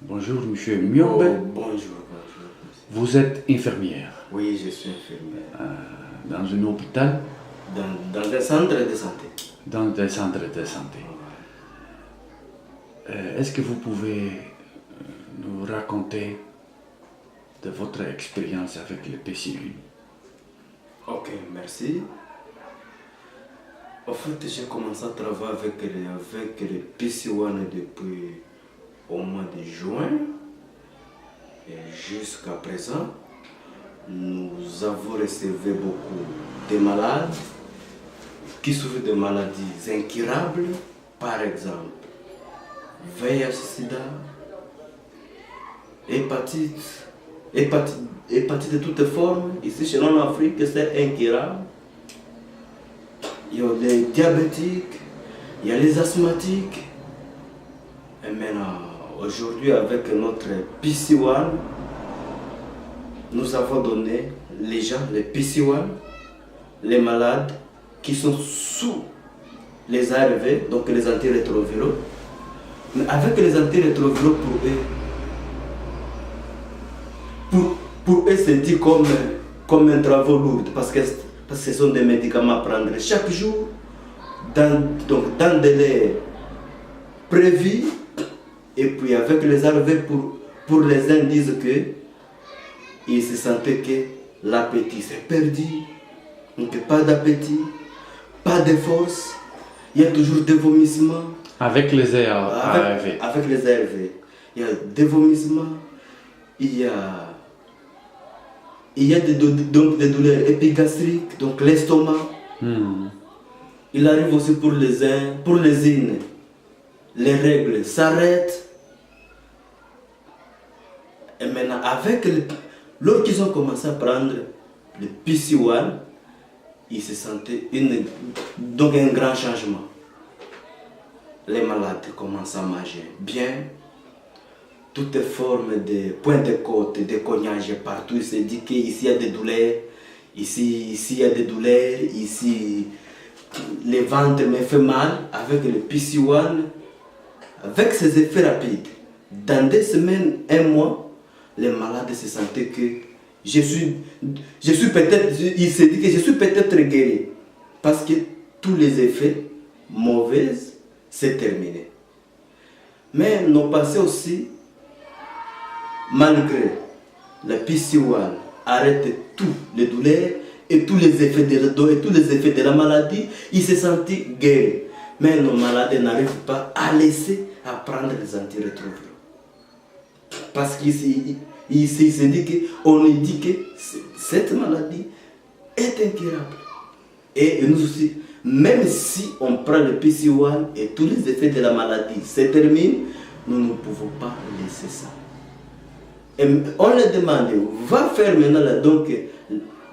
Bonjour, monsieur Myombe. Oh, bonjour. Vous êtes infirmière Oui, je suis infirmière. dans un hôpital, Dans un centre de santé. dans des centres de santé. Est-ce que vous pouvez nous raconter de votre expérience avec le PCU? Ok, merci. En fait, j'ai commencé à travailler avec le PC1 depuis au mois de juin. Et jusqu'à présent, nous avons recevé beaucoup de malades qui souffrent de maladies incurables, par exemple VIH-Sida, hépatite de toutes formes. Ici chez nous en Afrique, c'est incurable. Il y a les diabétiques, il y a les asthmatiques. Et maintenant, aujourd'hui, avec notre PC1, nous avons donné les gens, les PC1, les malades qui sont sous les ARV, donc les antirétroviraux. Mais avec les antirétroviraux, pour eux, c'est dit comme un travail lourd, parce que ce sont des médicaments à prendre chaque jour, dans des délais prévus. Et puis avec les ARV, pour les uns disent que ils se sentaient que l'appétit s'est perdu, donc pas d'appétit, pas de force, il y a toujours des vomissements. Avec les ARV. Avec les ARV, il y a des vomissements, il y a des douleurs épigastriques, donc l'estomac. Il arrive aussi pour les uns, pour les îles, les règles s'arrêtent. Et maintenant, lorsqu'ils ont commencé à prendre le PC1, ils se sentaient un grand changement. Les malades commencent à manger bien. Toutes les formes de points de côte, de cognage partout. Il se dit qu'ici il y a des douleurs, ici il y a des douleurs, ici le ventre me fait mal. Avec le PC1, avec ses effets rapides, dans 2 semaines, 1 mois, les malades se sentaient que je suis peut-être, il se dit que je suis peut-être guéri. Parce que tous les effets mauvais, c'est terminé. Mais nos passés aussi, malgré le PC1, arrête tous les douleurs et tous les effets de la maladie, ils se sentaient guéris. Mais nos malades n'arrivent pas à laisser à prendre les antirétroviraux. Parce qu'il se dit qu'on nous dit que cette maladie est incurable. Et nous aussi, même si on prend le PC1 et tous les effets de la maladie se terminent, nous ne pouvons pas laisser ça. Et on leur demande, va faire maintenant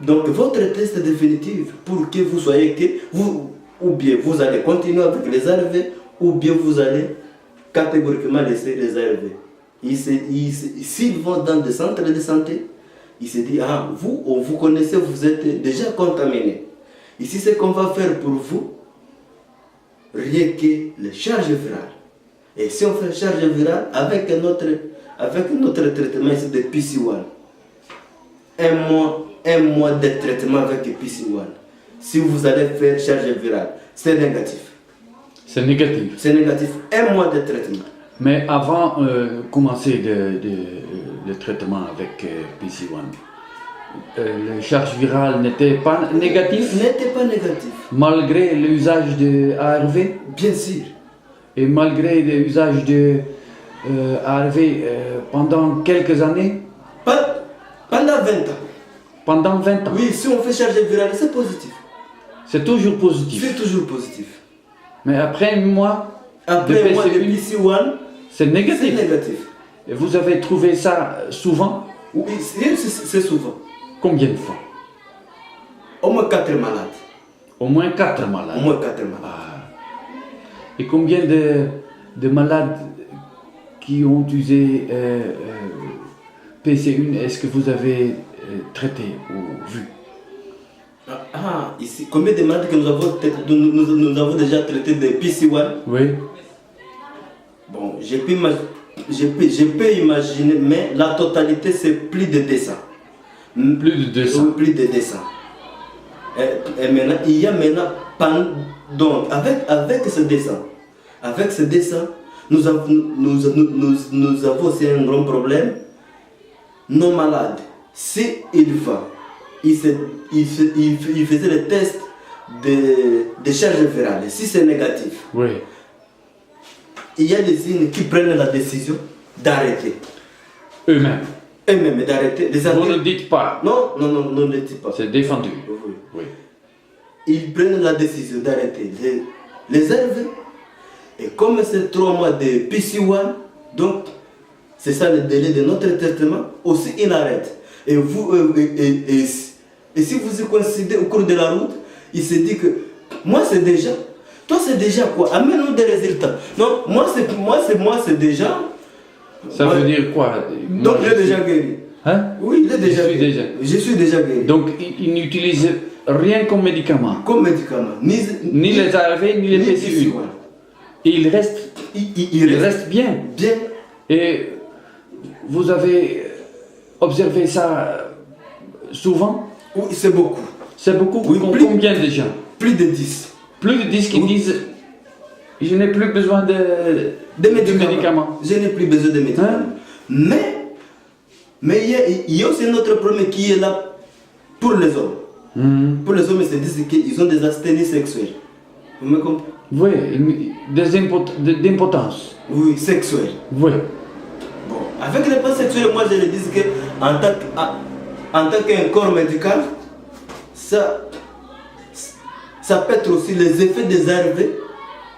donc votre test définitif pour que vous soyez ou bien vous allez continuer avec les ARV, ou bien vous allez catégoriquement laisser les ARV. S'ils vont dans des centres de santé, ils se disent, vous connaissez, vous êtes déjà contaminé. Ici, ce qu'on va faire pour vous, rien que les charges virales. Et si on fait charge virale avec notre traitement ici de PC1, un mois de traitement avec PC1, si vous allez faire charge virale, c'est négatif. C'est négatif. C'est négatif. 1 mois de traitement. Mais avant de commencer le traitement avec PC1, la charge virale n'était pas négative? N'était pas négatif. Malgré l'usage de ARV? Bien sûr. Et malgré l'usage de ARV pendant quelques années? Pendant 20 ans. Pendant 20 ans? Oui, si on fait charge virale, c'est positif. C'est toujours positif? C'est toujours positif. Mais après un mois de PC1, c'est négatif. C'est négatif. Et vous avez trouvé ça souvent? Oui, c'est souvent. Combien de fois? Au moins 4 malades. Au moins 4 malades? Au moins 4 malades. Et combien de malades qui ont usé PC1 est-ce que vous avez traité ou vu? Ici, combien de malades que nous avons déjà traité de PC1? Oui. Bon, j'ai pu je peux imaginer, mais la totalité c'est plus de 200. Plus de 200. Oui, plus de 200. Et maintenant, il y a maintenant, donc avec ce dessin, nous avons aussi un grand problème. Nos malades, s'il va, il faisait le test de charge virale. Si c'est négatif, Oui. il y a des signes qui prennent la décision d'arrêter. Eux-mêmes. Eux-mêmes d'arrêter. Vous ne dites pas. Non, ne le dites pas. C'est défendu. Oui. Oui. Ils prennent la décision d'arrêter les herbes. Et comme c'est 3 mois de PC1, donc c'est ça le délai de notre traitement, aussi il arrête. Et si vous y coïncidez au cours de la route, il se dit que moi c'est déjà, toi c'est déjà quoi? Amène-nous des résultats. Non, moi c'est déjà. Ça veut dire quoi? Donc il est déjà guéri. Hein? Oui, il est déjà guéri. Je suis déjà guéri. Donc il n'utilise rien comme médicament. Comme médicament. Ni les ARV, ni les PCU. Et il reste, il reste bien. Bien. Et vous avez observé ça souvent? Oui, c'est beaucoup. C'est beaucoup? Oui, combien de gens? Plus de 10. Plus de 10 qui disent je n'ai plus besoin de médicaments. Je n'ai plus besoin de médicaments. Hein? Mais il y a aussi un autre problème qui est là pour les hommes. Pour les hommes, ils se disent qu'ils ont des asthénies sexuelles. Vous me comprenez? Oui, d'impotence. Oui, sexuelle. Oui. Bon, avec les pas sexuels, moi je le dis que en tant qu'un corps médical, ça peut être aussi les effets des ARV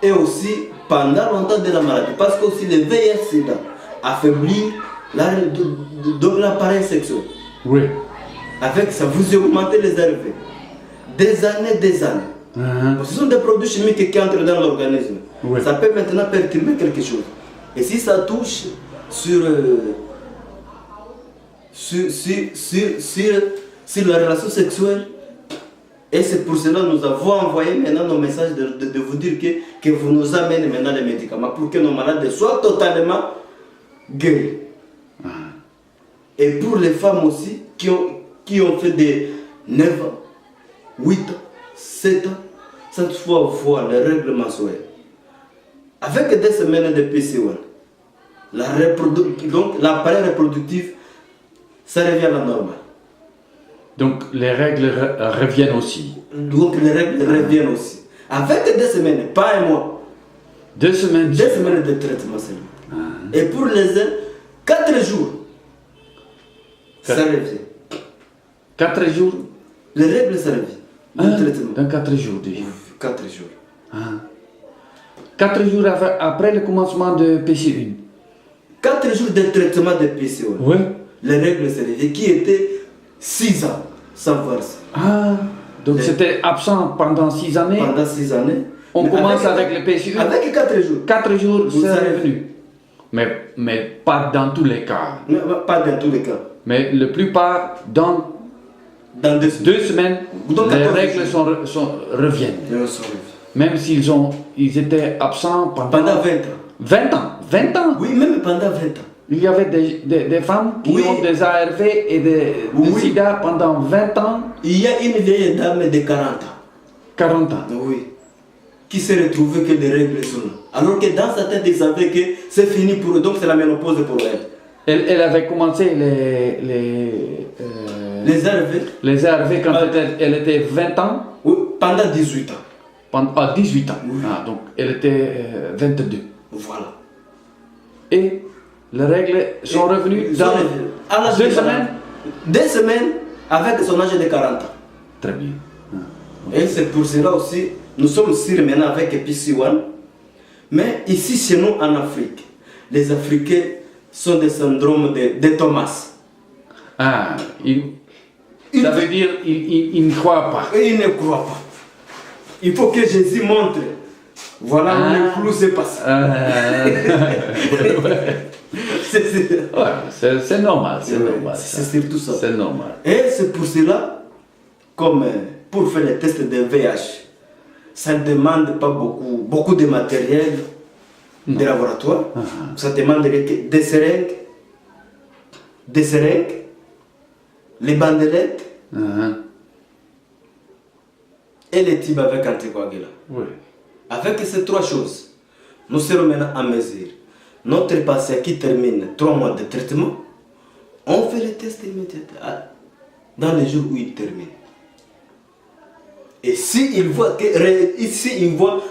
et aussi pendant longtemps de la maladie. Parce que aussi le VIH-Sida affaiblit l'appareil sexuel. Oui. Avec ça, vous augmentez les ARV. Des années. Ce sont des produits chimiques qui entrent dans l'organisme. Oui. Ça peut maintenant perturber quelque chose. Et si ça touche sur la relation sexuelle, et c'est pour cela que nous avons envoyé maintenant nos messages de vous dire que vous nous amenez maintenant les médicaments pour que nos malades soient totalement guéris. Et pour les femmes aussi qui ont fait des 9 ans, 8 ans, 7 ans, cette fois voir les règles mensuelles. Avec des semaines de PC1, donc l'appareil reproductif, ça revient à la normale. Donc les règles reviennent aussi. Donc les règles reviennent aussi. Avec des semaines, pas un mois. 2 semaines. 2 semaines de traitement seulement. Et pour les uns, 4 jours. Ça revient. 4 jours? Les règles, ça revient. Le traitement. Dans 4 jours déjà. 4 jours. 4 jours après le commencement de PC1. 4 jours de traitement de PC1. Oui. Les règles, ça revient. Qui étaient 6 ans sans voir ça. Donc c'était absent pendant 6 années. Pendant 6 années. On commence avec le PCU. Avec 4 jours. 4 jours, c'est revenu. Mais pas dans tous les cas. Pas dans tous les cas. Mais la plupart, dans 2 semaines, donc, les règles reviennent. Même ils étaient absents pendant 20 ans. 20 ans. 20 ans. Oui, même pendant 20 ans. Il y avait des femmes qui ont des ARV et des sida pendant 20 ans. Il y a une vieille dame de 40 ans. 40 ans. Oui. Qui s'est retrouvée que les règles sont là. Alors que dans sa tête, il savait que c'est fini pour eux, donc c'est la ménopause pour elle. Elle avait commencé les ARV quand elle était 20 ans. Oui, pendant 18 ans. Pendant 18 ans. Oui. Donc elle était 22. Voilà. Et les règles sont revenues dans 2 semaines. 2 semaines avec son âge de 40 ans. Très bien. Et c'est pour cela aussi, nous sommes sûrs maintenant avec PC1. Mais ici chez nous en Afrique, les Africains sont des syndromes de Thomas. Ça veut dire qu'ils ne croient pas. Et ils ne croient pas. Il faut que Jésus montre. Voilà où le flou se passe. C'est normal. C'est surtout ça. C'est normal. Et c'est pour cela, comme pour faire les tests de VIH, ça ne demande pas beaucoup de matériel. de laboratoire. Ah. Ça demande des seringues, les bandelettes Ah. et les tubes avec anticoagulant. Oui. Avec ces trois choses, nous serons maintenant en mesure. Notre patient qui termine 3 mois de traitement, on fait le test immédiatement dans les jours où il termine. Et s'il voit il voit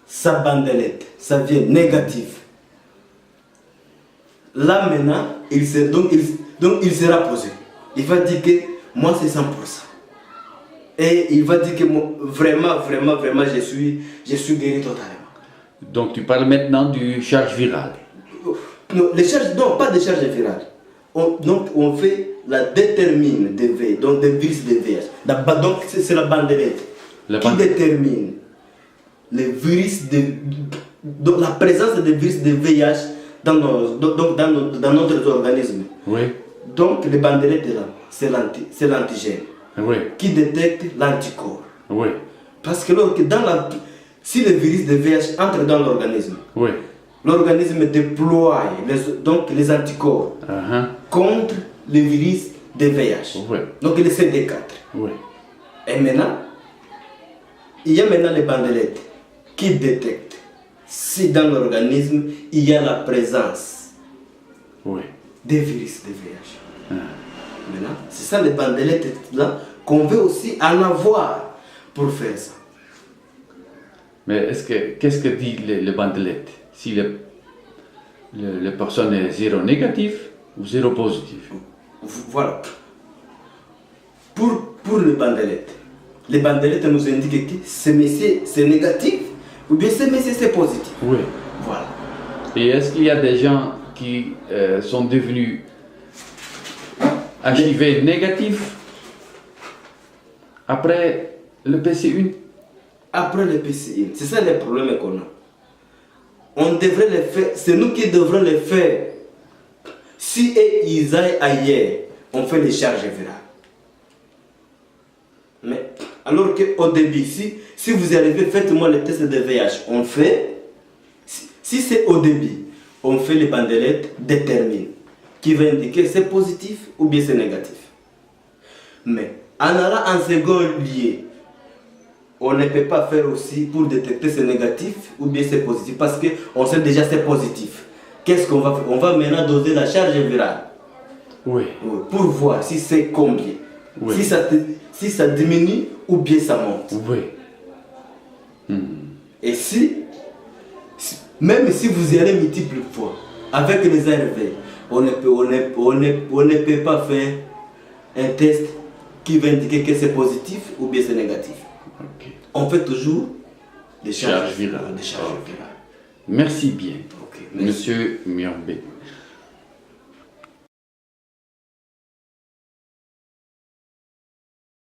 sa bandelette, ça vient négative. Là maintenant, il sera posé. Il va dire que moi c'est 100%. Et il va dire que moi, vraiment, je suis guéri totalement. Donc tu parles maintenant du charge virale. Non, pas de charge virale. On fait la détermine des VIH, donc des virus de VIH. Donc c'est la bandelette qui détermine les virus donc la présence des virus de VIH dans notre organisme. Oui. Donc les bandelettes là, c'est l'antigène. Oui. Qui détecte l'anticorps. Oui. Parce que si le virus de VIH entre dans l'organisme, Oui. l'organisme déploie les anticorps contre le virus de VIH. Oui. Donc le CD4. Oui. Et maintenant, il y a maintenant les bandelettes qui détectent si dans l'organisme il y a la présence des virus de VIH. Maintenant, c'est ça les bandelettes là qu'on veut aussi en avoir pour faire ça. Mais qu'est-ce que dit le bandelette? Si la personne est zéro négatif ou zéro positif? Voilà. Pour les bandelettes nous indiquent que ce monsieur c'est négatif ou bien ce monsieur c'est positif. Oui. Voilà. Et est-ce qu'il y a des gens qui sont devenus HIV négatifs après le PC1? Après le PC1, c'est ça le problème qu'on a. On devrait le faire, c'est nous qui devrons le faire. Si ils aillent ailleurs, on fait les charges virales. Mais alors qu'au début, si vous arrivez, faites-moi le test de VIH. On fait, si c'est au début, on fait les bandelettes déterminent qui va indiquer c'est positif ou bien c'est négatif. Mais en allant en second lieu, on ne peut pas faire aussi pour détecter c'est négatif ou bien c'est positif parce qu'on sait déjà c'est positif. Qu'est-ce qu'on va faire? On va maintenant doser la charge virale. Oui. Pour voir si c'est combien. Oui. Si ça diminue ou bien ça monte. Oui. Et même si vous y allez multiples fois, avec les ARV, on ne peut pas faire un test qui va indiquer que c'est positif ou bien c'est négatif. Okay. On fait toujours des charges virales. virales. Merci bien, Okay, merci. Monsieur Myombe.